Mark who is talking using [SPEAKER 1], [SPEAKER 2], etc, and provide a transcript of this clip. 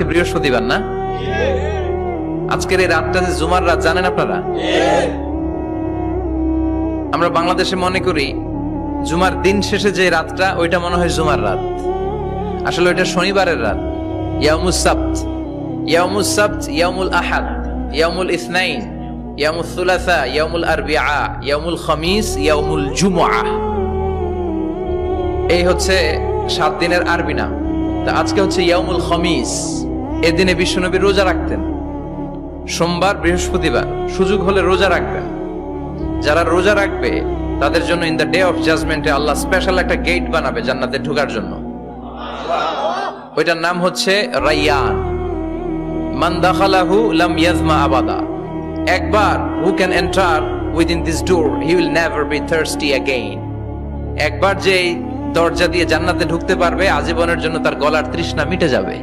[SPEAKER 1] আজকে বৃহস্পতিবার না? আজকের এই রাতটা যে জুমার রাত, জানেন আপনারা? আমরা বাংলাদেশে মনে করি জুমার দিন শেষে যে রাতটা, ওইটা মনে হয় জুমার রাত। আসলে ওইটা শনিবারের রাত। ইয়াউমুস সাবত, ইয়াউমুস সাবত, ইয়াউমুল আহাদ, ইয়াউমুল ইসনাইন, ইয়াউমুল সুলাসা, ইয়াউমুল আরবিআ, ইয়াউমুল খামিস, ইয়াউমুল জুমআহ। এই হচ্ছে 7 দিনের আরবি নাম। তা আজকে হচ্ছে ইয়াউমুল খামিস। এদিনে বিশ্বনবী রোজা রাখতেন। সোমবার, বৃহস্পতিবার সুযোগ হলে রোজা রাখবেন। যারা রোজা রাখবে তাদের জন্য ইন দ্য ডে অফ জাজমেন্টে আল্লাহ স্পেশাল একটা গেট বানাবে জান্নাতে ঢোকার জন্য। ওইটার নাম হচ্ছে রাইয়ান। মান দাখালাহু লাম ইয়াজমা আবাদা। একবার who can enter within this door he will never be thirsty again. একবার যে দরজা দিয়ে জান্নাতে ঢুকতে পারবে, আজীবনের জন্য তার গলার তৃষ্ণা মিটে যাবে।